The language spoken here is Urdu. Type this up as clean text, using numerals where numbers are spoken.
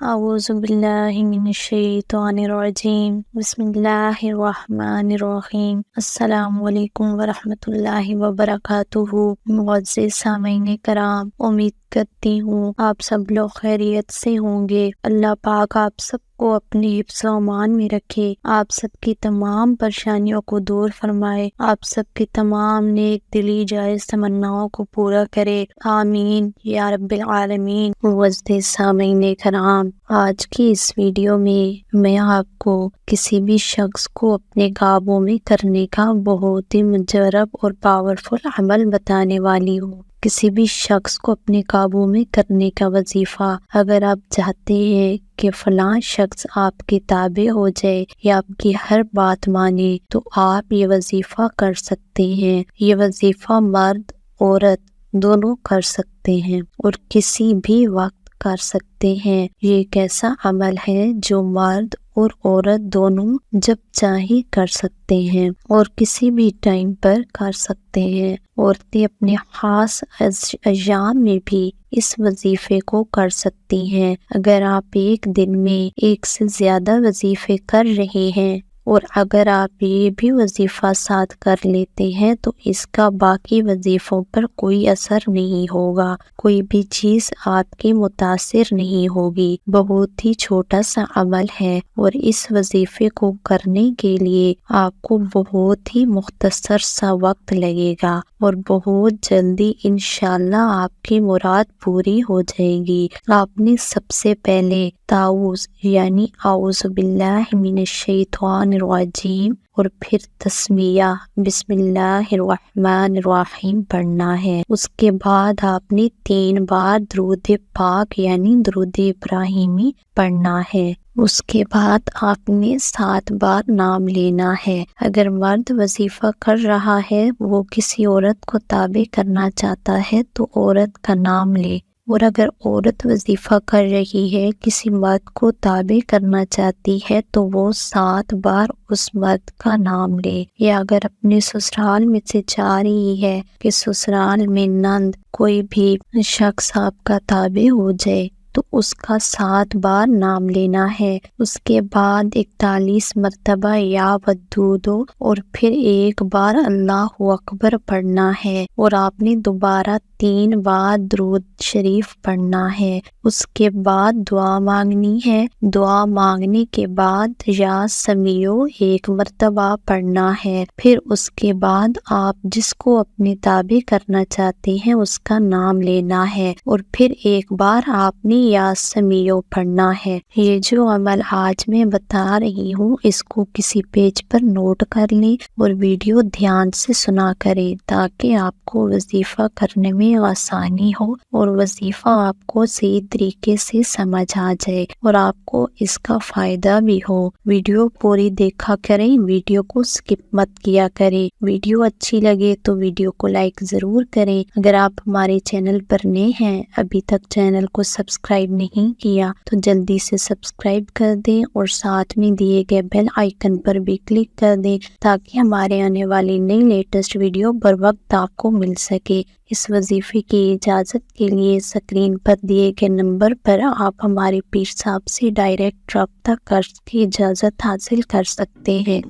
اعوذ باللہ من الشیطان الرجیم بسم اللہ الرحمن الرحیم السلام علیکم ورحمۃ اللہ وبرکاتہ۔ معزز سامعین کرام، امید کرتی ہوں آپ سب لوگ خیریت سے ہوں گے۔ اللہ پاک آپ سب کو اپنے حفظ و امان میں رکھے، آپ سب کی تمام پریشانیوں کو دور فرمائے، آپ سب کی تمام نیک دلی جائز تمناؤں کو پورا کرے، آمین یا رب العالمین۔ معزز سامعین کرام، آج کی اس ویڈیو میں آپ کو کسی بھی شخص کو اپنے قابو میں کرنے کا بہت ہی مجرب اور پاورفل عمل بتانے والی ہوں۔ کسی بھی شخص کو اپنے قابو میں کرنے کا وظیفہ، اگر آپ چاہتے ہیں کہ فلاں شخص آپ کے تابع ہو جائے یا آپ کی ہر بات مانے، تو آپ یہ وظیفہ کر سکتے ہیں۔ یہ وظیفہ مرد عورت دونوں کر سکتے ہیں اور کسی بھی وقت کر سکتے ہیں۔ یہ ایک ایسا عمل ہے جو مرد اور عورت دونوں جب چاہے کر سکتے ہیں اور کسی بھی ٹائم پر کر سکتے ہیں۔ عورتیں اپنے خاص ایام میں بھی اس وظیفے کو کر سکتی ہیں۔ اگر آپ ایک دن میں ایک سے زیادہ وظیفے کر رہے ہیں اور اگر آپ یہ بھی وظیفہ ساتھ کر لیتے ہیں تو اس کا باقی وظیفوں پر کوئی اثر نہیں ہوگا، کوئی بھی چیز آپ کی متاثر نہیں ہوگی۔ بہت ہی چھوٹا سا عمل ہے اور اس وظیفے کو کرنے کے لیے آپ کو بہت ہی مختصر سا وقت لگے گا اور بہت جلدی انشاءاللہ آپ کی مراد پوری ہو جائے گی۔ آپ نے سب سے پہلے تعوذ یعنی اعوذ باللہ من الشیطان الرجیم اور پھر تسمیہ بسم اللہ الرحمن الرحیم پڑھنا ہے۔ اس کے بعد آپ نے 3 بار درود پاک یعنی درود ابراہیمی پڑھنا ہے۔ اس کے بعد آپ نے 7 بار نام لینا ہے۔ اگر مرد وظیفہ کر رہا ہے، وہ کسی عورت کو تابع کرنا چاہتا ہے تو عورت کا نام لے، اور اگر عورت وظیفہ کر رہی ہے کسی مرد کو تابع کرنا چاہتی ہے تو وہ 7 بار اس مرد کا نام لے۔ یا اگر اپنے سسرال میں سے چاہ رہی ہے کہ سسرال میں نند کوئی بھی شخص آپ کا تابع ہو جائے تو اس کا 7 بار نام لینا ہے۔ اس کے بعد 41 مرتبہ یا ودودو اور پھر 1 بار اللہ اکبر پڑھنا ہے، اور آپ نے دوبارہ 3 بار درود شریف پڑھنا ہے۔ اس کے بعد دعا مانگنی ہے۔ دعا مانگنے کے بعد یا سمیعو 1 مرتبہ پڑھنا ہے۔ پھر اس کے بعد آپ جس کو اپنے تابع کرنا چاہتے ہیں اس کا نام لینا ہے، اور پھر 1 بار آپ نے یا سمیعو پڑھنا ہے۔ یہ جو عمل آج میں بتا رہی ہوں اس کو کسی پیج پر نوٹ کر لیں اور ویڈیو دھیان سے سنا کریں تاکہ آپ کو وظیفہ کرنے میں آسانی ہو اور وظیفہ آپ کو صحیح طریقے سے سمجھ آ جائے اور آپ کو اس کا فائدہ بھی ہو۔ ویڈیو پوری دیکھا کریں، ویڈیو کو سکپ مت کیا کریں۔ ویڈیو اچھی لگے تو ویڈیو کو لائک ضرور کریں۔ اگر آپ ہمارے چینل پر نئے ہیں، ابھی تک چینل کو سبسکرائب نہیں کیا تو جلدی سے سبسکرائب کر دیں اور ساتھ میں دیے گئے بیل آئیکن پر بھی کلک کر دیں تاکہ ہمارے آنے والی نئی لیٹسٹ ویڈیو بر وقت آپ کو مل سکے۔ اس وظیفے کی اجازت کے لیے اسکرین پر دیے گئے نمبر پر آپ ہمارے پیر صاحب سے ڈائریکٹ رابطہ کر کے اجازت حاصل کر سکتے ہیں۔